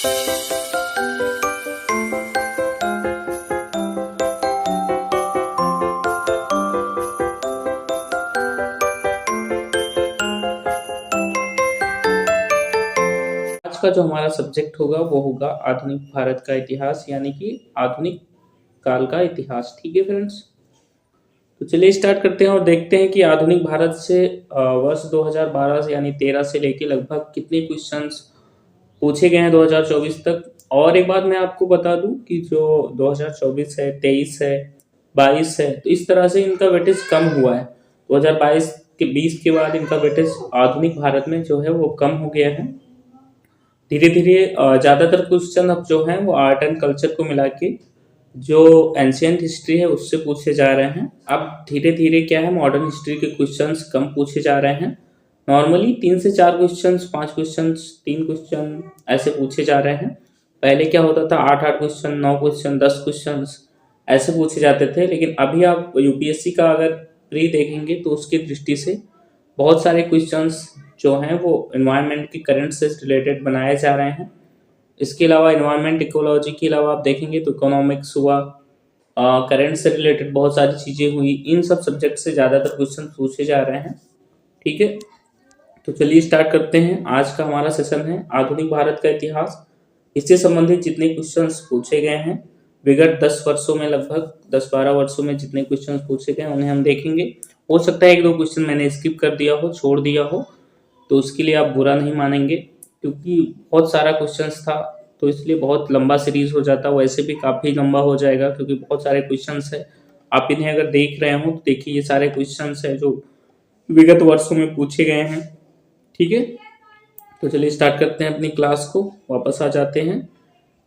आज का जो हमारा सब्जेक्ट होगा वो होगा आधुनिक भारत का इतिहास, यानी कि आधुनिक काल का इतिहास। ठीक है फ्रेंड्स, तो चलिए स्टार्ट करते हैं और देखते हैं कि आधुनिक भारत से वर्ष 2012 से यानी 13 से लेके लगभग कितने क्वेश्चंस पूछे गए हैं 2024 तक। और एक बात मैं आपको बता दूं कि जो 2024 है, 23 है, 22 है, तो इस तरह से इनका वेटेज कम हुआ है। 2022 के 20 के बाद इनका वेटेज आधुनिक भारत में जो है वो कम हो गया है। धीरे धीरे ज़्यादातर क्वेश्चन अब जो हैं वो आर्ट एंड कल्चर को मिला के जो एंशियंट हिस्ट्री है उससे पूछे जा रहे हैं। अब धीरे धीरे क्या है, मॉडर्न हिस्ट्री के क्वेश्चंस कम पूछे जा रहे हैं। नॉर्मली 3 से 4 क्वेश्चंस, 5 क्वेश्चंस, 3 क्वेश्चन ऐसे पूछे जा रहे हैं। पहले क्या होता था, 8-8 क्वेश्चन, 9 क्वेश्चन, 10 क्वेश्चंस ऐसे पूछे जाते थे। लेकिन अभी आप यूपीएससी का अगर प्री देखेंगे तो उसकी दृष्टि से बहुत सारे क्वेश्चंस जो हैं वो एनवायरनमेंट के करंट से रिलेटेड बनाए जा रहे हैं। इसके अलावा एनवायरनमेंट इकोलॉजी के अलावा आप देखेंगे तो इकोनॉमिक्स हुआ, करंट से रिलेटेड बहुत सारी चीज़ें हुई, इन सब सब्जेक्ट से ज़्यादातर क्वेश्चन पूछे जा रहे हैं। ठीक है, तो चलिए स्टार्ट करते हैं। आज का हमारा सेशन है आधुनिक भारत का इतिहास। इससे संबंधित जितने क्वेश्चंस पूछे गए हैं विगत 10 वर्षों में, लगभग 10-12 वर्षों में जितने क्वेश्चन पूछे गए उन्हें हम देखेंगे। हो सकता है 1-2 क्वेश्चन मैंने स्किप कर दिया हो, छोड़ दिया हो, तो उसके लिए आप बुरा नहीं मानेंगे, क्योंकि बहुत सारा क्वेश्चंस था तो इसलिए बहुत लंबा सीरीज हो जाता। वैसे भी काफ़ी लंबा हो जाएगा क्योंकि बहुत सारे क्वेश्चंस है। आप इन्हें अगर देख रहे हो तो देखिए ये सारे क्वेश्चंस है जो विगत वर्षों में पूछे गए हैं। ठीक है, तो चलिए स्टार्ट करते हैं अपनी क्लास को, वापस आ जाते हैं।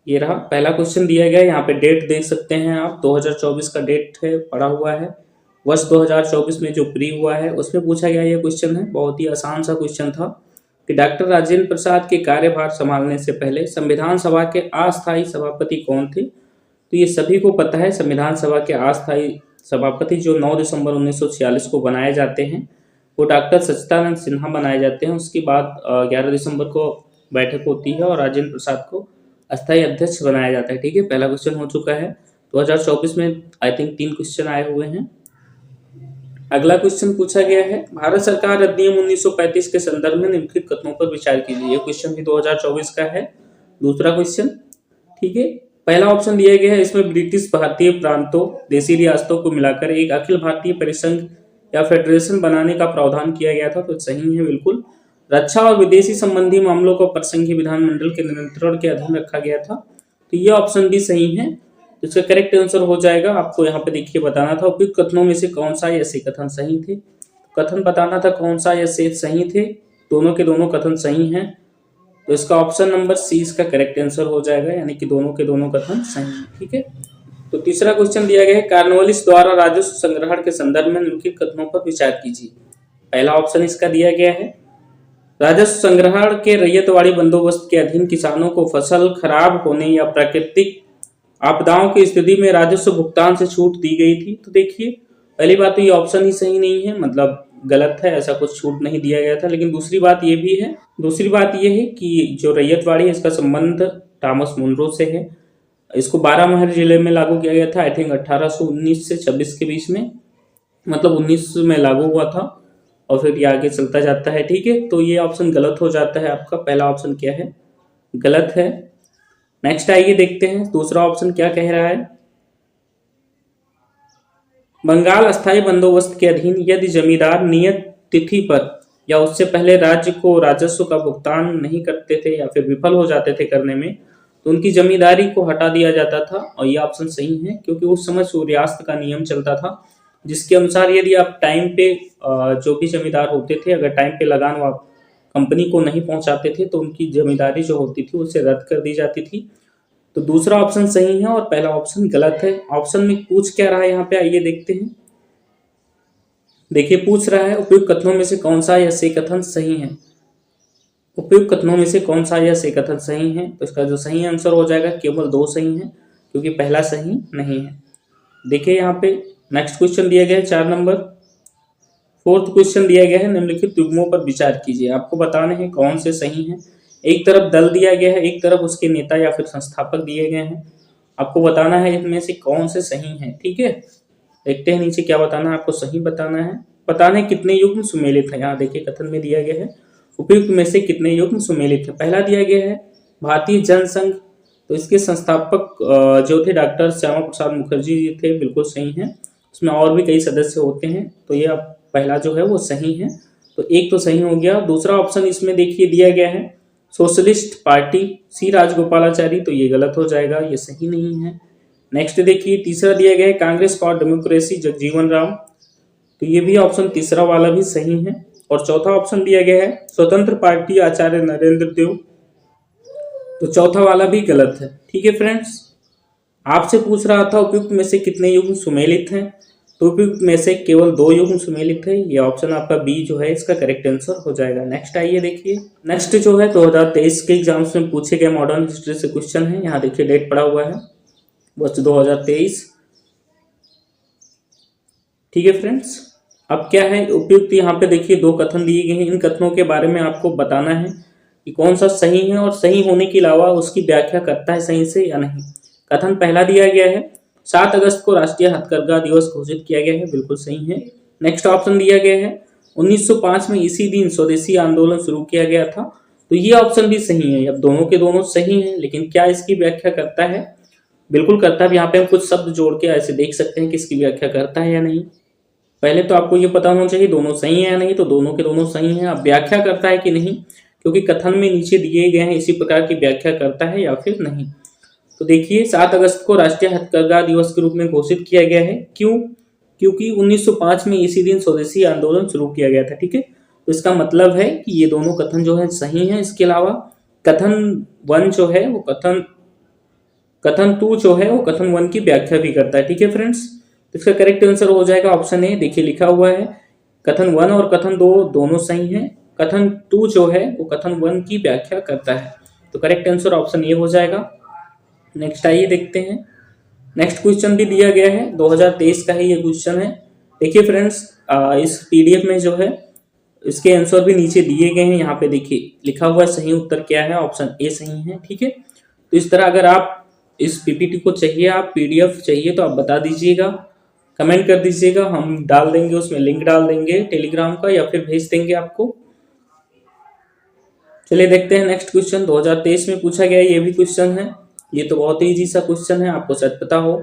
ये रहा पहला क्वेश्चन दिया गया है, यहाँ पे डेट देख सकते हैं आप, 2024 का डेट है, पड़ा हुआ है। वर्ष 2024 में जो प्री हुआ है उसमें पूछा गया ये क्वेश्चन है। बहुत ही आसान सा क्वेश्चन था कि डॉक्टर राजेंद्र प्रसाद के कार्यभार संभालने से पहले संविधान सभा के अस्थायी सभापति कौन थे। तो ये सभी को पता है, संविधान सभा के अस्थायी सभापति जो 9 दिसंबर 1946 को बनाए जाते हैं वो डॉक्टर सच्चिदानंद सिन्हा बनाए जाते हैं। उसके बाद 11 दिसंबर को बैठक होती है और राजेंद्र प्रसाद को अस्थायी अध्यक्ष बनाया जाता है। ठीक है, पहला क्वेश्चन हो चुका है। 2024 में आई थिंक 3 क्वेश्चन आए हुए हैं। अगला क्वेश्चन पूछा गया है, भारत सरकार अधिनियम 1935 के संदर्भ में निम्नलिखित कथनों पर विचार कीजिए। ये क्वेश्चन भी 2024 का है, दूसरा क्वेश्चन। ठीक है, पहला ऑप्शन दिया गया है, इसमें ब्रिटिश भारतीय प्रांतों, देशी रियासतों को मिलाकर एक अखिल भारतीय परिसंघ या फेडरेशन बनाने का प्रावधान किया गया था, तो सही है बिल्कुल। रक्षा और विदेशी संबंधी मामलों को प्रसंघीय विधानमंडल के नियंत्रण के अधीन रखा गया था, तो ये ऑप्शन भी सही है। इसका करेक्ट आंसर हो जाएगा, आपको यहाँ पे देखिए बताना था उपयुक्त कथनों में से कौन सा या से कथन सही थे। कथन बताना था कौन सा या से सही थे, दोनों के दोनों कथन सही हैं, तो इसका ऑप्शन नंबर सी इसका करेक्ट आंसर हो जाएगा, यानी कि दोनों के दोनों कथन सही हैं। ठीक है, तो तीसरा क्वेश्चन दिया गया है, कॉर्नवालिस द्वारा राजस्व संग्रहण के संदर्भ में निम्नलिखित कथनों पर विचार कीजिए। पहला ऑप्शन इसका दिया गया है, राजस्व संग्रहण के रैयतवाड़ी बंदोबस्त के अधीन किसानों को फसल खराब होने या प्राकृतिक आपदाओं की स्थिति में राजस्व भुगतान से छूट दी गई थी। तो देखिए पहली बात तो ये ऑप्शन ही सही नहीं है, मतलब गलत है, ऐसा कुछ छूट नहीं दिया गया था। लेकिन दूसरी बात ये है कि जो रैयतवाड़ी है इसका संबंध थॉमस मुनरो से है। इसको 12 जिले में लागू किया गया था, आई थिंक 1819 से 26 के बीच में, मतलब 19 में लागू हुआ था और फिर ये आगे चलता जाता है। ठीक है, तो ये ऑप्शन गलत हो जाता है आपका, पहला ऑप्शन क्या है, गलत है। नेक्स्ट आइए देखते हैं दूसरा ऑप्शन क्या कह रहा है। बंगाल अस्थायी बंदोबस्त के अधीन यदि जमींदार नियत तिथि पर या उससे पहले राज्य को राजस्व का भुगतान नहीं करते थे या फिर विफल हो जाते थे करने में, तो उनकी जमींदारी को हटा दिया जाता था, और यह ऑप्शन सही है क्योंकि उस समय सूर्यास्त का नियम चलता था, जिसके अनुसार यदि आप टाइम पे जो भी जमींदार होते थे अगर टाइम पे लगान कंपनी को नहीं पहुंचाते थे तो उनकी जमींदारी जो होती थी उसे रद्द कर दी जाती थी। तो दूसरा ऑप्शन सही है और पहला ऑप्शन गलत है। ऑप्शन में पूछ क्या रहा है यहाँ पे, आइए देखते हैं। देखिए पूछ रहा है उपयुक्त कथनों में से कौन सा या से कथन सही है। उपयुक्त कथनों में से कौन सा या से कथन सही है, तो इसका जो सही आंसर हो जाएगा केवल 2 सही है, क्योंकि पहला सही नहीं है। देखिए यहाँ पे नेक्स्ट क्वेश्चन दिया गया है 4 नंबर, फोर्थ क्वेश्चन दिया गया है, निम्नलिखित युग्मों पर विचार कीजिए। आपको बताने हैं कौन से सही हैं एक तरफ दल दिया गया है, एक तरफ उसके नेता या फिर संस्थापक दिए गए हैं। आपको बताना है इनमें से कौन से सही हैं, ठीक है। देखते हैं नीचे क्या बताना है, आपको सही बताना है। बताना है कितने युग्म सुमेलित है। यहाँ देखिए कथन में दिया गया है उपयुक्त में से कितने युग्म सुमेलित है। पहला दिया गया है भारतीय जनसंघ, तो इसके संस्थापक जो थे डॉक्टर श्यामा प्रसाद मुखर्जी जी थे, बिल्कुल सही है। उसमें और भी कई सदस्य होते हैं, तो ये पहला जो है वो सही है, तो एक तो सही हो गया। दूसरा ऑप्शन इसमें देखिए दिया गया है सोशलिस्ट पार्टी सी राजगोपालाचारी, तो ये गलत हो जाएगा, ये सही नहीं है। नेक्स्ट देखिए तीसरा दिया गया है कांग्रेस फॉर डेमोक्रेसी जगजीवन राम, तो ये भी ऑप्शन तीसरा वाला भी सही है। और चौथा ऑप्शन दिया गया है स्वतंत्र पार्टी आचार्य नरेंद्र देव, तो चौथा वाला भी गलत है, ठीक है फ्रेंड्स। आपसे पूछ रहा था उपयुक्त में से कितने युग्म सुमेलित हैं, तो उपयुक्त में से केवल 2 युग्म सुमेलित है, ये ऑप्शन आपका बी जो है इसका करेक्ट आंसर हो जाएगा। नेक्स्ट आइए देखिए, नेक्स्ट जो है 2023 के एग्जाम्स में पूछे गए मॉडर्न हिस्ट्री से क्वेश्चन है। यहाँ देखिए डेट पड़ा हुआ है वर्ष 2023, ठीक है फ्रेंड्स। अब क्या है उपयुक्त, यहाँ पे देखिए 2 कथन दिए गए हैं, इन कथनों के बारे में आपको बताना है कि कौन सा सही है और सही होने के अलावा उसकी व्याख्या करता है सही से या नहीं। कथन पहला दिया गया है 7 अगस्त को राष्ट्रीय हथकरघा दिवस घोषित किया गया है, बिल्कुल सही है। नेक्स्ट ऑप्शन दिया गया है 1905 में इसी दिन स्वदेशी आंदोलन शुरू किया गया था, तो ये ऑप्शन भी सही है। अब दोनों के दोनों सही हैं, लेकिन क्या इसकी व्याख्या करता है, बिल्कुल करता है। यहाँ पे हम कुछ शब्द जोड़ के ऐसे देख सकते हैं कि इसकी व्याख्या करता है या नहीं। पहले तो आपको ये पता होना चाहिए दोनों सही है या नहीं, तो दोनों के दोनों सही हैं। अब व्याख्या करता है कि नहीं, क्योंकि कथन में नीचे दिए गए हैं इसी प्रकार की व्याख्या करता है या फिर नहीं। तो देखिए 7 अगस्त को राष्ट्रीय हथकरघा दिवस के रूप में घोषित किया गया है, क्यों, क्योंकि 1905 में इसी दिन स्वदेशी आंदोलन शुरू किया गया था, ठीक है। तो इसका मतलब है कि ये दोनों कथन जो है सही है। इसके अलावा कथन 1 जो है वो कथन 2 जो है वो कथन 1 की व्याख्या भी करता है, ठीक है फ्रेंड्स। तो इसका करेक्ट आंसर हो जाएगा ऑप्शन ए। देखिए लिखा हुआ है कथन 1 और कथन 2 दोनों सही हैं, कथन 2 जो है वो कथन 1 की व्याख्या करता है, तो करेक्ट आंसर ऑप्शन ए हो जाएगा। नेक्स्ट आइए देखते हैं, नेक्स्ट क्वेश्चन भी दिया गया है 2023 का ही ये क्वेश्चन है। देखिए फ्रेंड्स इस पीडीएफ में जो है इसके आंसर भी नीचे दिए गए हैं। यहाँ पे देखिए लिखा हुआ है सही उत्तर क्या है, ऑप्शन ए सही है, ठीक है। तो इस तरह अगर आप इस पीपीटी को चाहिए, आप पीडीएफ चाहिए तो आप बता दीजिएगा, कमेंट कर दीजिएगा, हम डाल देंगे, उसमें लिंक डाल देंगे टेलीग्राम का या फिर भेज देंगे आपको। चलिए देखते हैं नेक्स्ट क्वेश्चन 2023 में पूछा गया ये भी क्वेश्चन है। ये तो बहुत ही इजी सा क्वेश्चन है, आपको शायद पता हो।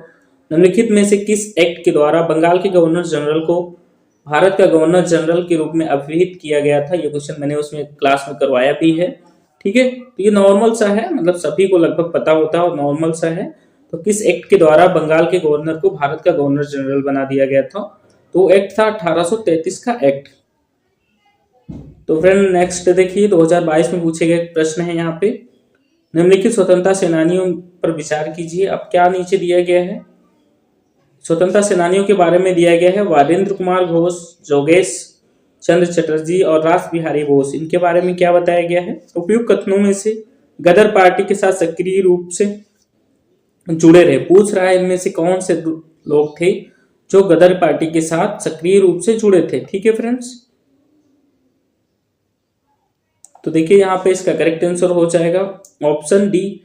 निम्नलिखित में से किस एक्ट के द्वारा बंगाल के गवर्नर जनरल को भारत का गवर्नर जनरल के रूप में अभिहित किया गया था। ये क्वेश्चन मैंने उसमें क्लास में करवाया भी है, ठीक है। तो ये नॉर्मल सा है, मतलब सभी को लगभग पता होता है और नॉर्मल सा है। तो किस एक्ट के द्वारा बंगाल के गवर्नर को भारत का गवर्नर जनरल बना दिया गया था, तो एक्ट था 1833 का एक्ट। तो फ्रेंड नेक्स्ट देखिए 2022 में पूछे गए प्रश्न है यहाँ पे, निम्नलिखित स्वतंत्रता सेनानियों पर विचार कीजिए। अब क्या नीचे दिया गया है, स्वतंत्रता सेनानियों के बारे में दिया गया है वारेंद्र कुमार घोष, जोगेश चंद्र चटर्जी और रास बिहारी बोस। इनके बारे में क्या बताया गया है, उपयुक्त कथनों में से गदर पार्टी के साथ सक्रिय रूप से जुड़े रहे। पूछ रहा है इनमें से कौन से लोग थे जो गदर पार्टी के साथ सक्रिय रूप से जुड़े थे, ठीक है फ्रेंड्स। तो देखिए यहाँ पे इसका करेक्ट आंसर हो जाएगा ऑप्शन डी।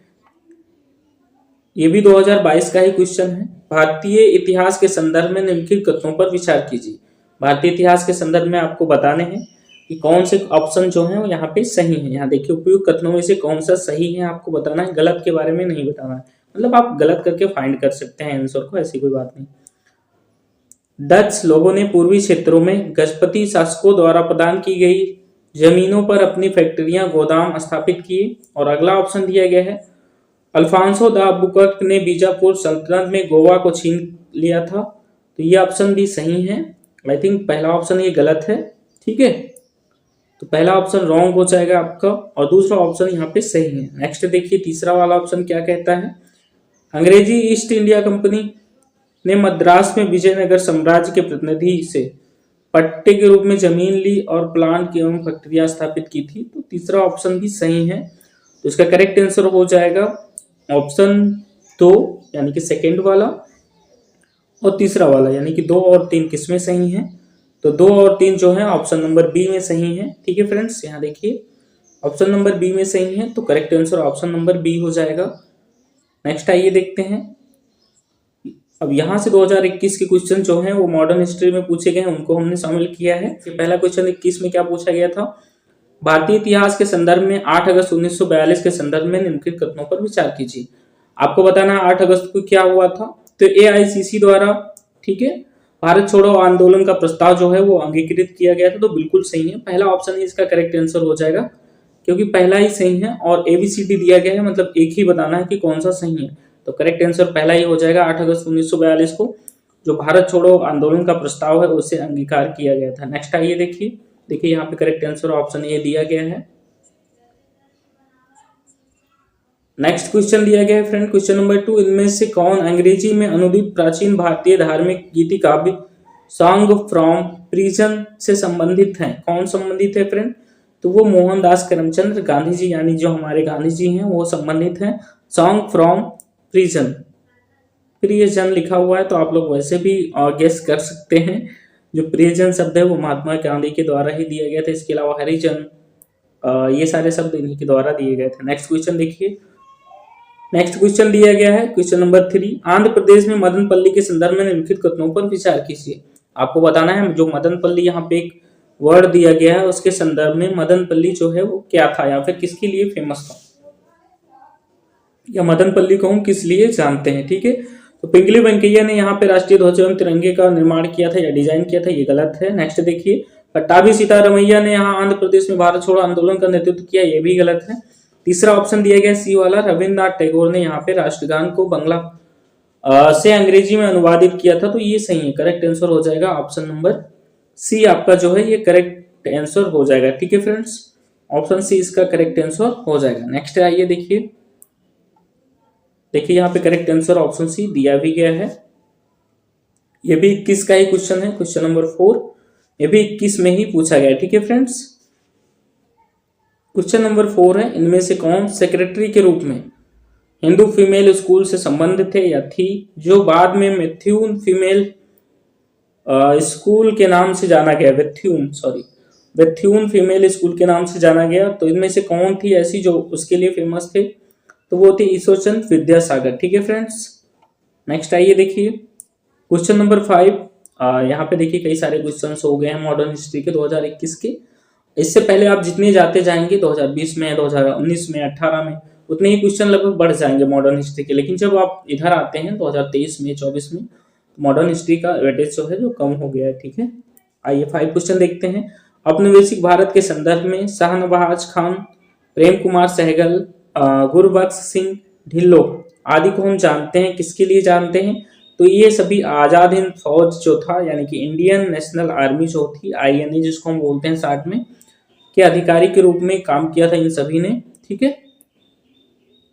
ये भी 2022 का ही क्वेश्चन है। भारतीय इतिहास के संदर्भ में निम्नलिखित कथनों पर विचार कीजिए। भारतीय इतिहास के संदर्भ में आपको बताने हैं कि कौन से ऑप्शन जो है वो यहाँ पे सही है। यहाँ देखिए उपयुक्त कथनों में से कौन सा सही है आपको बताना है, गलत के बारे में नहीं बताना है। मतलब आप गलत करके फाइंड कर सकते हैं आंसर को, ऐसी कोई बात नहीं। डच लोगों ने पूर्वी क्षेत्रों में गजपति शासकों द्वारा प्रदान की गई जमीनों पर अपनी फैक्ट्रियां गोदाम स्थापित किए। और अगला ऑप्शन दिया गया है अल्फांसो द अल्बुकर्क ने बीजापुर सल्तनत में गोवा को छीन लिया था, तो ये ऑप्शन भी सही है। आई थिंक पहला ऑप्शन ये गलत है, ठीक है। तो पहला ऑप्शन रॉन्ग हो जाएगा आपका और दूसरा ऑप्शन यहाँ पे सही है। नेक्स्ट देखिए तीसरा वाला ऑप्शन क्या कहता है, अंग्रेजी ईस्ट इंडिया कंपनी ने मद्रास में विजयनगर साम्राज्य के प्रतिनिधि से पट्टे के रूप में जमीन ली और प्लांट एवं फैक्ट्रियां स्थापित की थी, तो तीसरा ऑप्शन भी सही है। तो इसका करेक्ट आंसर हो जाएगा ऑप्शन 2 यानी कि सेकंड वाला, और तीसरा वाला यानी कि 2 और 3 किसमें सही है, तो 2 और 3 जो है ऑप्शन नंबर बी में सही है, ठीक है फ्रेंड्स। यहाँ देखिए ऑप्शन नंबर बी में सही है, तो correct answer option number B हो जाएगा। नेक्स्ट आइए देखते हैं। अब यहाँ से 2021 के क्वेश्चन जो हैं वो मॉडर्न हिस्ट्री में पूछे गए हैं, उनको हमने शामिल किया है। पहला क्वेश्चन 21 में क्या पूछा गया था, भारतीय इतिहास के संदर्भ में 8 अगस्त 1942 के संदर्भ में निम्नलिखित कथनों पर विचार कीजिए। आपको बताना 8 अगस्त को क्या हुआ था। तो AICC द्वारा, ठीक है, भारत छोड़ो आंदोलन का प्रस्ताव जो है वो अंगीकृत किया गया था, तो बिल्कुल सही है, पहला ऑप्शन ही इसका करेक्ट आंसर हो जाएगा, क्योंकि पहला ही सही है और ABCD दिया गया है, मतलब एक ही बताना है कि कौन सा सही है, तो करेक्ट आंसर पहला ही हो जाएगा। 8 अगस्त 1942 को जो भारत छोड़ो आंदोलन का प्रस्ताव है उसे अंगीकार किया गया था। नेक्स्ट आइए देखिए यहाँ पे करेक्ट आंसर ऑप्शन ए दिया गया है। नेक्स्ट क्वेश्चन दिया गया है फ्रेंड, क्वेश्चन नंबर 2, इनमें से कौन अंग्रेजी में अनुदित प्राचीन भारतीय धार्मिक गीति काव्य सॉन्ग फ्रॉम प्रिजन से संबंधित है। कौन संबंधित है फ्रेंड, तो वो मोहनदास करमचंद गांधी जी, यानी जो हमारे गांधी जी हैं वो संबंधित हैं सॉन्ग फ्रॉम प्रिजन। प्रियजन लिखा हुआ है तो आप लोग वैसे भी गेस कर सकते हैं, जो प्रियजन शब्द है वो महात्मा गांधी के द्वारा ही दिया गया था। इसके अलावा हरिजन, ये सारे शब्द इन्हीं के द्वारा दिए गए थे। नेक्स्ट क्वेश्चन देखिए, नेक्स्ट क्वेश्चन दिया गया है क्वेश्चन नंबर 3, आंध्र प्रदेश में मदनपल्ली के संदर्भ में निम्नलिखित कथनों पर विचार कीजिए। आपको बताना है जो मदनपल्ली यहाँ पे एक वर्ड दिया गया है उसके संदर्भ में मदनपल्ली जो है वो क्या था या फिर किसके लिए फेमस था, या मदनपल्ली को हम किस लिए जानते हैं। ठीक है, तो पिंगली वेंकैया ने यहाँ पे राष्ट्रीय ध्वज एवं तिरंगे का निर्माण किया था या डिजाइन किया था, ये गलत है। नेक्स्ट देखिए, पट्टाभी सीतारमैया ने यहाँ आंध्र प्रदेश में भारत छोड़ो आंदोलन का नेतृत्व किया, ये भी गलत है। तीसरा ऑप्शन दिया गया सी वाला, रविन्द्रनाथ टैगोर ने यहाँ पे राष्ट्रगान को बंगला से अंग्रेजी में अनुवादित किया था, तो ये सही है, करेक्ट आंसर हो जाएगा ऑप्शन नंबर सी आपका जो है ये करेक्ट आंसर हो जाएगा। ठीक है फ्रेंड्स, ऑप्शन सी इसका करेक्ट आंसर हो जाएगा। नेक्स्ट आइए देखिए यहाँ पे करेक्ट आंसर ऑप्शन सी दिया भी गया है। ये भी 21 का ही क्वेश्चन है, क्वेश्चन नंबर 4, ये भी 21 में ही पूछा गया है। ठीक है फ्रेंड्स, क्वेश्चन नंबर 4 है, इनमें से कौन सेक्रेटरी के रूप में हिंदू फीमेल स्कूल से संबंधित है या थी, जो बाद में मैथ्यून फीमेल स्कूल के नाम से जाना गया, वेथ्यून फीमेल स्कूल के नाम से जाना गया। तो इनमें से कौन थी ऐसी जो उसके लिए फेमस थे, तो वो थी ईश्वरचंद विद्यासागर। ठीक है फ्रेंड्स, नेक्स्ट आइए देखिए क्वेश्चन नंबर 5, यहाँ पे देखिए कई सारे क्वेश्चंस हो गए हैं मॉडर्न हिस्ट्री के 2021 के। इससे पहले आप जितने जाते जाएंगे 2020 में, 2019 में, 18 में, उतने ही क्वेश्चन लगभग बढ़ जाएंगे मॉडर्न हिस्ट्री के। लेकिन जब आप इधर आते हैं 2023 में, 24 में, मॉडर्न हिस्ट्री का वेटेज जो है जो कम हो गया है। ठीक है, आइए 5 क्वेश्चन देखते हैं। औपनिवेशिक भारत के संदर्भ में शाहनवाज खान, प्रेम कुमार सहगल, गुरबख्श सिंह ढिल्लो आदि को हम जानते हैं, किसके लिए जानते हैं, तो ये सभी आजाद हिंद फौज जो था, यानी कि इंडियन नेशनल आर्मी जो थी, INA जिसको हम बोलते हैं शार्ट में, के अधिकारी के रूप में काम किया था इन सभी ने। ठीक है,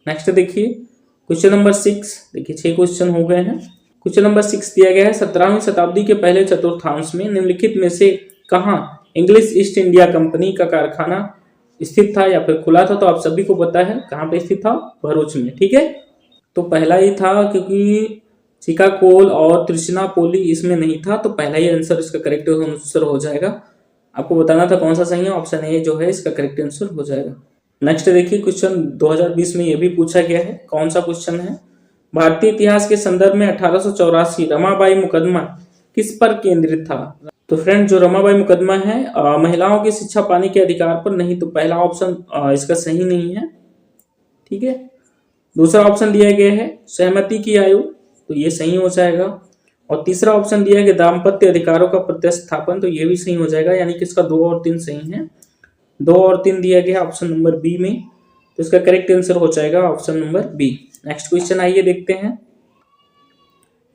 नेक्स्ट देखिए क्वेश्चन नंबर 6, देखिए 6 क्वेश्चन हो गए हैं। क्वेश्चन नंबर 6 दिया गया है, 17वीं शताब्दी के पहले चतुर्थांश में निम्नलिखित में से कहाँ इंग्लिश ईस्ट इंडिया कंपनी का कारखाना स्थित था या फिर खुला था, तो आप सभी को पता है कहाँ पे स्थित था, भरूच में। ठीक है, तो पहला ही था, क्योंकि चिकाकोल और त्रिचनापोली इसमें नहीं था, तो पहला ही आंसर इसका करेक्ट आंसर हो जाएगा। आपको बताना था कौन सा सही है, ऑप्शन ए जो है इसका करेक्ट आंसर हो जाएगा। नेक्स्ट देखिए क्वेश्चन 2020 में ये भी पूछा गया है, कौन सा क्वेश्चन है, भारतीय इतिहास के संदर्भ में 1884 रमाबाई मुकदमा किस पर केंद्रित था। तो फ्रेंड जो रमाबाई मुकदमा है महिलाओं की शिक्षा पाने के अधिकार पर, नहीं, तो पहला ऑप्शन इसका सही नहीं है। ठीक है, दूसरा ऑप्शन दिया गया है सहमति की आयु, तो ये सही हो जाएगा। और तीसरा ऑप्शन दिया गया दाम्पत्य अधिकारों का प्रतिस्थापन, तो ये भी सही हो जाएगा, यानी कि इसका 2 और 3 सही है। 2 और 3 दिया गया ऑप्शन नंबर बी में, तो इसका करेक्ट आंसर हो जाएगा option number B. Next question आइए देखते हैं,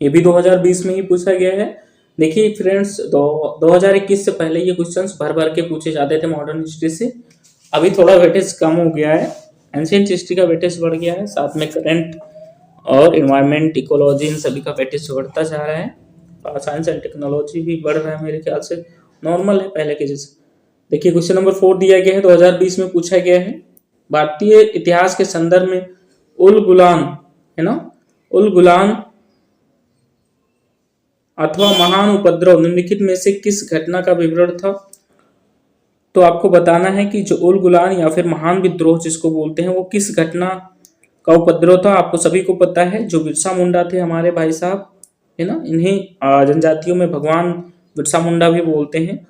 ये भी 2020 में ही पूछा गया है। देखिए फ्रेंड्स 2021 से पहले ये क्वेश्चंस भर भर के पूछे जाते थे मॉडर्न हिस्ट्री से, अभी थोड़ा वेटेज कम हो गया है, एंशिएंट हिस्ट्री का वेटेज बढ़ गया है, साथ में करंट और इन्वायरमेंट, इकोलॉजी, इन सभी का वेटेज बढ़ता जा रहा है, साइंस एंड टेक्नोलॉजी भी बढ़ रहा है, मेरे ख्याल से नॉर्मल है पहले के जैसे। देखिए क्वेश्चन नंबर 4 दिया गया है, 2020 में पूछा गया है, भारतीय इतिहास के संदर्भ में उल गुलान है ना, उल गुलान अथवा महान उपद्रव निम्नलिखित में से किस घटना का विवरण था। तो आपको बताना है कि जो उल गुलान या फिर महान विद्रोह जिसको बोलते हैं वो किस घटना का उपद्रव था। आपको सभी को पता है जो बिरसा मुंडा थे हमारे भाई साहब, है ना, इन्हें जनजातियों में भगवान बिरसा मुंडा भी बोलते हैं।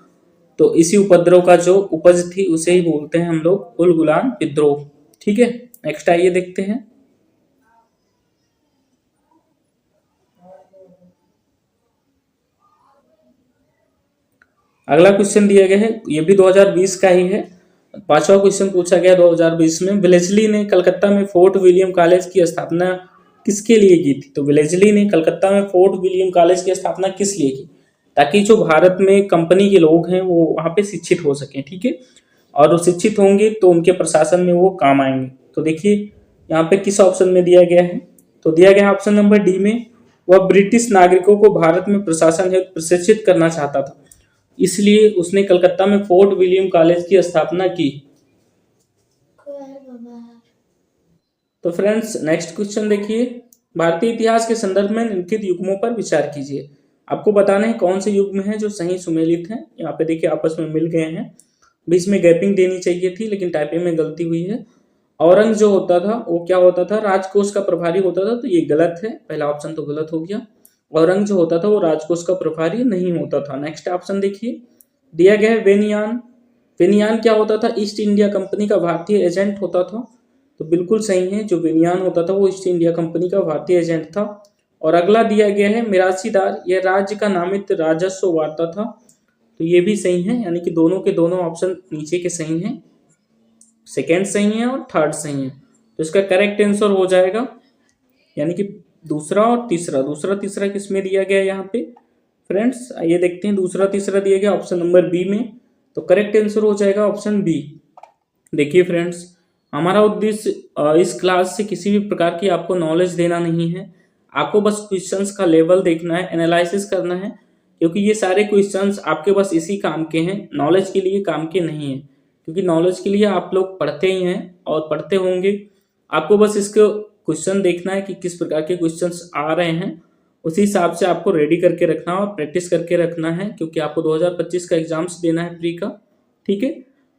तो इसी उपद्रव का जो उपज थी उसे ही बोलते हैं हम लोग उल गुलान विद्रोह। ठीक है, नेक्स्ट आइए देखते हैं। अगला क्वेश्चन दिया गया है, ये भी 2020 का ही है। पांचवा क्वेश्चन पूछा गया 2020 में, वेलेस्ली ने कलकत्ता में फोर्ट विलियम कॉलेज की स्थापना किसके लिए की थी। तो वेलेस्ली ने कलकत्ता में फोर्ट विलियम कॉलेज की स्थापना किस लिए की, ताकि जो भारत में कंपनी के लोग हैं वो वहां पे शिक्षित हो सके। ठीक है, और वो शिक्षित होंगे तो उनके प्रशासन में वो काम आएंगे। तो देखिए यहाँ पे किस ऑप्शन में दिया गया है, तो दिया गया है ऑप्शन नंबर डी में, वह ब्रिटिश नागरिकों को भारत में प्रशासन हेतु प्रशिक्षित करना चाहता था, इसलिए उसने कलकत्ता में फोर्ट विलियम कॉलेज की स्थापना की। तो फ्रेंड्स नेक्स्ट क्वेश्चन देखिए, भारतीय इतिहास के संदर्भ में निम्नलिखित युग्मों पर विचार कीजिए। आपको बताना है कौन से युग्म हैं जो सही सुमेलित हैं। यहाँ पे देखिए आपस में मिल गए हैं, बीच में गैपिंग देनी चाहिए थी लेकिन टाइपिंग में गलती हुई है। औरंग जो होता था वो क्या होता था, राजकोष का प्रभारी होता था, तो ये गलत है, पहला ऑप्शन तो गलत हो गया। औरंग जो होता था वो राजकोष का प्रभारी नहीं होता था। नेक्स्ट ऑप्शन देखिए, दिया गया है वेनियान। वेनियान क्या होता था, ईस्ट इंडिया कंपनी का भारतीय एजेंट होता था। तो बिल्कुल सही है, जो वेनियान होता था वो ईस्ट इंडिया कंपनी का भारतीय एजेंट था। और अगला दिया गया है मिरासीदार, यह राज्य का नामित राजस्व वार्ता था। तो ये भी सही है, यानी कि दोनों के दोनों ऑप्शन नीचे के सही हैं, सेकेंड सही है और थर्ड सही है। तो इसका करेक्ट आंसर हो जाएगा यानी कि दूसरा और तीसरा। दूसरा तीसरा किस में दिया गया है यहाँ पे फ्रेंड्स, आइए देखते हैं। दूसरा तीसरा दिया गया ऑप्शन नंबर बी में, तो करेक्ट आंसर हो जाएगा ऑप्शन बी। देखिए फ्रेंड्स, हमारा उद्देश्य इस क्लास से किसी भी प्रकार की आपको नॉलेज देना नहीं है, आपको बस क्वेश्चंस का लेवल देखना है, एनालिसिस करना है, क्योंकि ये सारे क्वेश्चंस आपके बस इसी काम के हैं, नॉलेज के लिए काम के नहीं है। क्योंकि नॉलेज के लिए आप लोग पढ़ते ही हैं और पढ़ते होंगे, आपको बस इसको क्वेश्चन देखना है कि किस प्रकार के क्वेश्चंस आ रहे हैं, उसी हिसाब से आपको रेडी करके रखना और प्रैक्टिस करके रखना है, क्योंकि आपको 2025 का एग्जाम्स देना है प्री का। ठीक है,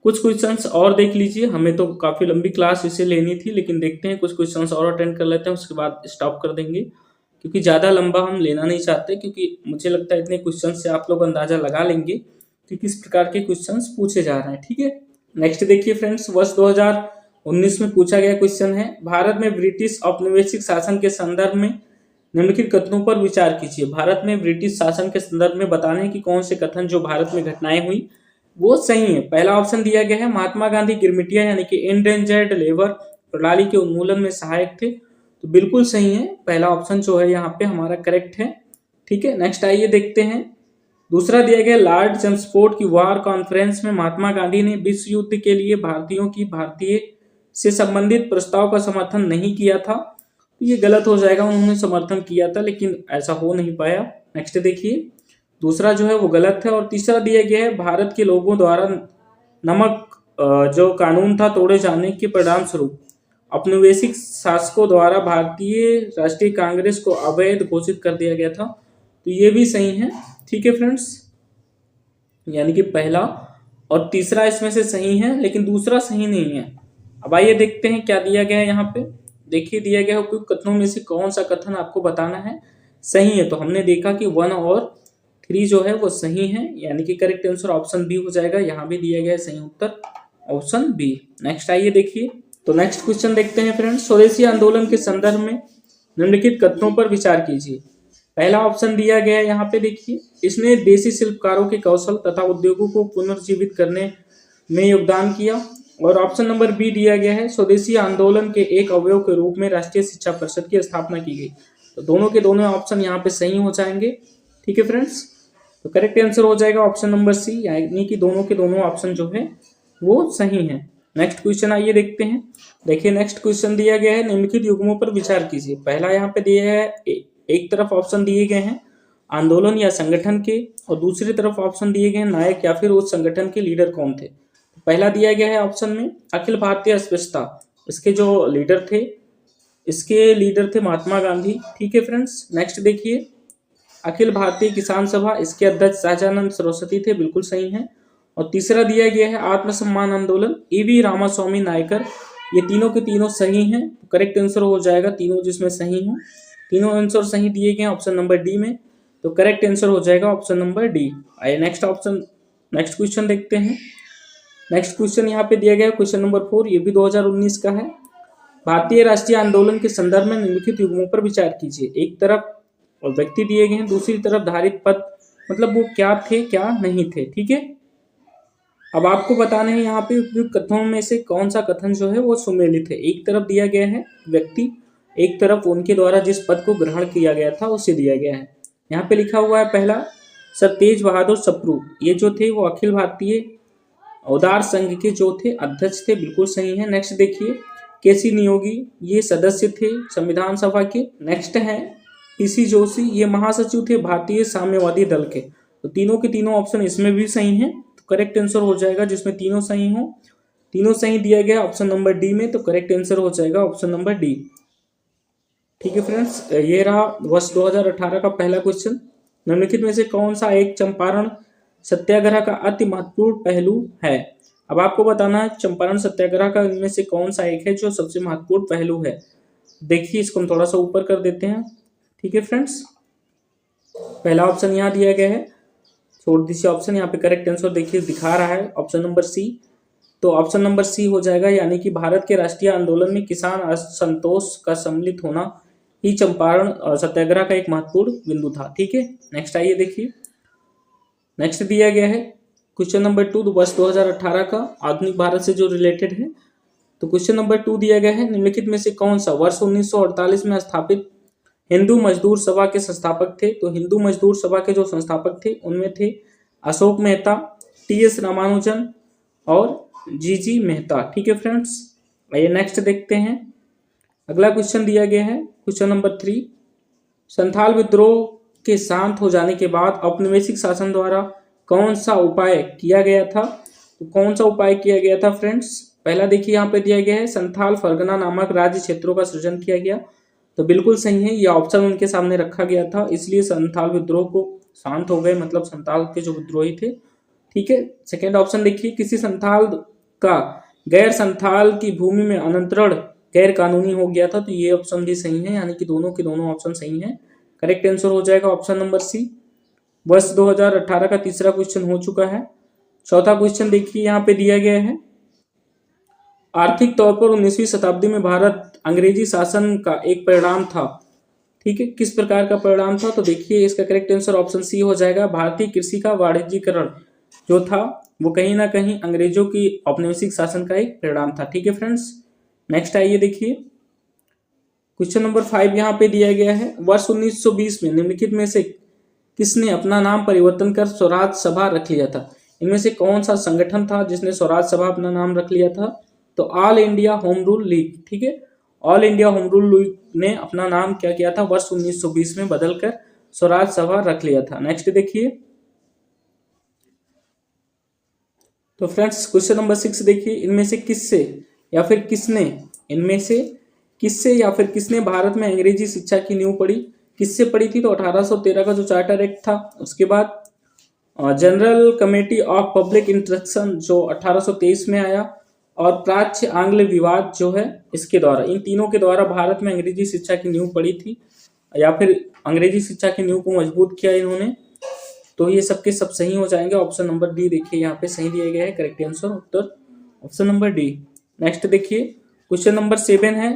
कुछ क्वेश्चंस और देख लीजिए, हमें तो काफ़ी लंबी क्लास इसे लेनी थी, लेकिन देखते हैं कुछ क्वेश्चंस और अटेंड कर लेते हैं, उसके बाद स्टॉप कर देंगे, क्योंकि ज़्यादा लंबा हम लेना नहीं चाहते, क्योंकि मुझे लगता है इतने क्वेश्चन से आप लोग अंदाजा लगा लेंगे कि किस प्रकार के क्वेश्चंस पूछे जा रहे हैं। ठीक है, नेक्स्ट देखिए फ्रेंड्स, वर्ष 2019 में पूछा गया क्वेश्चन है, भारत में ब्रिटिश औपनिवेशिक शासन के संदर्भ में निम्नलिखित कथनों पर विचार कीजिए। भारत में ब्रिटिश शासन के संदर्भ में बताने हैं कि कौन से कथन जो भारत में घटनाएं हुई वो सही है। पहला ऑप्शन दिया गया है, महात्मा गांधी गिरमिटिया यानी कि एंडेंजर्ड लेबर प्रणाली के उन्मूलन में सहायक थे। तो बिल्कुल सही है, पहला ऑप्शन जो है यहाँ पे हमारा करेक्ट है। ठीक है, नेक्स्ट आइए देखते हैं। दूसरा दिया गया, लॉर्ड चेम्सफोर्ड की वार कॉन्फ्रेंस में महात्मा गांधी ने विश्व युद्ध के लिए भारतीय से संबंधित प्रस्ताव का समर्थन नहीं किया था। तो ये गलत हो जाएगा, उन्होंने समर्थन किया था लेकिन ऐसा हो नहीं पाया। नेक्स्ट देखिए, दूसरा जो है वो गलत है। और तीसरा दिया गया है, भारत के लोगों द्वारा नमक जो कानून था तोड़े जाने के परिणाम स्वरूप औपनिवेशिक शासकों द्वारा भारतीय राष्ट्रीय कांग्रेस को अवैध घोषित कर दिया गया था। तो ये भी सही है। ठीक है फ्रेंड्स, यानी कि पहला और तीसरा इसमें से सही है, लेकिन दूसरा सही नहीं है। अब आइए देखते हैं क्या दिया गया है यहाँ पे। देखिए दिया गया उपयुक्त कथनों में से कौन सा कथन आपको बताना है सही है। तो हमने देखा कि 1 और 3 जो है वो सही है, यानी कि करेक्ट आंसर ऑप्शन बी हो जाएगा। यहाँ भी दिया गया है सही उत्तर ऑप्शन बी। नेक्स्ट आइए देखिए, तो नेक्स्ट क्वेश्चन देखते हैं फ्रेंड्स, स्वदेशी आंदोलन के संदर्भ में निम्नलिखित कथनों पर विचार कीजिए। पहला ऑप्शन दिया गया है यहाँ पे देखिए, इसने देसी शिल्पकारों के कौशल तथा उद्योगों को पुनर्जीवित करने में योगदान किया। और ऑप्शन नंबर बी दिया गया है, स्वदेशी आंदोलन के एक अवयव के रूप में राष्ट्रीय शिक्षा परिषद की स्थापना की गई। तो दोनों के दोनों ऑप्शन यहाँ पे सही हो जाएंगे। ठीक है फ्रेंड्स, तो करेक्ट आंसर हो जाएगा ऑप्शन नंबर सी, यानी कि दोनों के दोनों ऑप्शन जो है वो सही है। नेक्स्ट क्वेश्चन आइए देखते हैं। देखिए नेक्स्ट क्वेश्चन दिया गया है, निम्नलिखित युग्मों पर विचार कीजिए। पहला यहाँ पे दिया है, एक तरफ ऑप्शन दिए गए हैं आंदोलन या संगठन के, और दूसरी तरफ ऑप्शन दिए गए हैं नायक या फिर उस संगठन के लीडर कौन थे। पहला दिया गया है ऑप्शन में अखिल भारतीय अस्पृश्यता, इसके जो लीडर थे, इसके लीडर थे महात्मा गांधी। ठीक है फ्रेंड्स, नेक्स्ट देखिए, अखिल भारतीय किसान सभा, इसके अध्यक्ष सहजानंद सरस्वती थे, बिल्कुल सही है। और तीसरा दिया गया है आत्मसम्मान आंदोलन, ईवी रामास्वामी नायकर। ये तीनों के तीनों सही हैं, करेक्ट आंसर हो जाएगा तीनों जिसमें सही हो। तीनों आंसर सही दिए गए हैं ऑप्शन नंबर डी में, तो करेक्ट आंसर हो जाएगा ऑप्शन नंबर डी। आइए नेक्स्ट क्वेश्चन देखते हैं। नेक्स्ट क्वेश्चन यहाँ पे दिया गया है क्वेश्चन नंबर 4, ये भी 2019 का है। भारतीय राष्ट्रीय आंदोलन के संदर्भ में निम्नलिखित युग्मों पर विचार कीजिए। एक तरफ व्यक्ति दिए गए हैं, दूसरी तरफ धारित पद, मतलब वो क्या थे क्या नहीं थे। ठीक है, अब आपको बताना है यहाँ पे उपयुक्त कथनों में से कौन सा कथन जो है वो सुमेलित है। एक तरफ दिया गया है व्यक्ति, एक तरफ उनके द्वारा जिस पद को ग्रहण किया गया था उसे दिया गया है। यहाँ पे लिखा हुआ है पहला, सर तेज बहादुर सप्रू, ये जो थे वो अखिल भारतीय उदार संघ के जो थे अध्यक्ष थे, बिल्कुल सही है। नेक्स्ट देखिए, केसी नियोगी, ये सदस्य थे संविधान सभा के। नेक्स्ट है पीसी जोशी, ये महासचिव थे भारतीय साम्यवादी दल के। तो तीनों के तीनों ऑप्शन इसमें भी सही हैं, तो करेक्ट आंसर हो जाएगा जिसमें तीनों सही हो। तीनों सही दिया गया ऑप्शन नंबर डी में, तो करेक्ट आंसर हो जाएगा ऑप्शन नंबर डी। ठीक है फ्रेंड्स, ये रहा वर्ष 2018 का पहला क्वेश्चन। निम्नलिखित में से कौन सा एक चंपारण सत्याग्रह का अति महत्वपूर्ण पहलू है। अब आपको बताना है चंपारण सत्याग्रह का इनमें से कौन सा एक है जो सबसे महत्वपूर्ण पहलू है। देखिए इसको हम थोड़ा सा ऊपर कर देते हैं। ठीक है फ्रेंड्स, पहला ऑप्शन यहाँ दिया गया है, छोड़ दीजिए ऑप्शन, यहाँ पे करेक्ट आंसर देखिए दिखा रहा है ऑप्शन नंबर सी। तो ऑप्शन नंबर सी हो जाएगा, यानी कि भारत के राष्ट्रीय आंदोलन में किसान असंतोष का सम्मिलित होना ही चंपारण सत्याग्रह का एक महत्वपूर्ण बिंदु था। ठीक है, नेक्स्ट आइए देखिए। नेक्स्ट दिया गया है क्वेश्चन नंबर 2, वर्ष 2018 का आधुनिक भारत से जो रिलेटेड है। तो क्वेश्चन नंबर 2 दिया गया है, निम्नलिखित में से कौन सा वर्ष 1948 में स्थापित हिंदू मजदूर सभा के संस्थापक थे। तो हिंदू मजदूर सभा के जो संस्थापक थे उनमें थे अशोक मेहता, टी.एस. रामानुजन और जी मेहता। ठीक है फ्रेंड्स, आइए नेक्स्ट देखते हैं। अगला क्वेश्चन दिया गया है क्वेश्चन नंबर 3, संथाल विद्रोह के शांत हो जाने के बाद औपनिवेशिक शासन द्वारा कौन सा उपाय किया गया था। तो कौन सा उपाय किया गया था फ्रेंड्स, पहला देखिए यहाँ पे दिया गया है संथाल फरगना नामक राज्य क्षेत्रों का सृजन किया गया। तो बिल्कुल सही है, यह ऑप्शन उनके सामने रखा गया था, इसलिए संथाल विद्रोह को शांत हो गए, मतलब संथाल के जो विद्रोही थे। ठीक है, सेकेंड ऑप्शन देखिए, किसी संथाल का गैर संथाल की भूमि में अनंतरण गैर कानूनी हो गया था। तो ये ऑप्शन भी सही है, यानी कि दोनों के दोनों ऑप्शन सही हैं। करेक्ट आंसर हो जाएगा ऑप्शन नंबर सी। वर्ष 2018 का तीसरा क्वेश्चन हो चुका है। चौथा क्वेश्चन देखिए यहाँ पे दिया गया है, आर्थिक तौर पर 19वीं शताब्दी में भारत अंग्रेजी शासन का एक परिणाम था। ठीक है, किस प्रकार का परिणाम था। तो देखिए इसका करेक्ट आंसर ऑप्शन सी हो जाएगा, भारतीय कृषि का वाणिज्यीकरण जो था वो कहीं ना कहीं अंग्रेजों की औपनिवेशिक शासन का एक परिणाम था। ठीक है फ्रेंड्स, नेक्स्ट आइए देखिए क्वेश्चन नंबर 5 यहाँ पे दिया गया है, वर्ष 1920 में निम्नलिखित में से किसने अपना नाम परिवर्तन कर स्वराज सभा रख लिया था। इनमें से कौन सा संगठन था जिसने स्वराज सभा अपना नाम रख लिया था। तो all India home rule league. ठीक है, all India home rule league ने अपना नाम क्या किया था, वर्ष 1920 में बदलकर स्वराज सभा रख लिया था। नेक्स्ट देखिए, तो फ्रेंड्स क्वेश्चन नंबर 6 देखिए, इनमें से किससे या फिर किसने भारत में अंग्रेजी शिक्षा की नींव पड़ी। किससे पड़ी थी, तो 1813 का जो चार्टर एक्ट था, उसके बाद general committee of public instruction जो 1823 में आया, और प्राच्य आंग्ल विवाद जो है इसके द्वारा, इन तीनों के द्वारा भारत में अंग्रेजी शिक्षा की नींव पड़ी थी, या फिर अंग्रेजी शिक्षा की नींव को मजबूत किया इन्होंने। तो ये सबके सब सही हो जाएंगे। ऑप्शन नंबर डी देखिए यहाँ पे सही दिया गया है, करेक्ट आंसर उत्तर ऑप्शन नंबर डी। नेक्स्ट देखिए क्वेश्चन नंबर 7 है,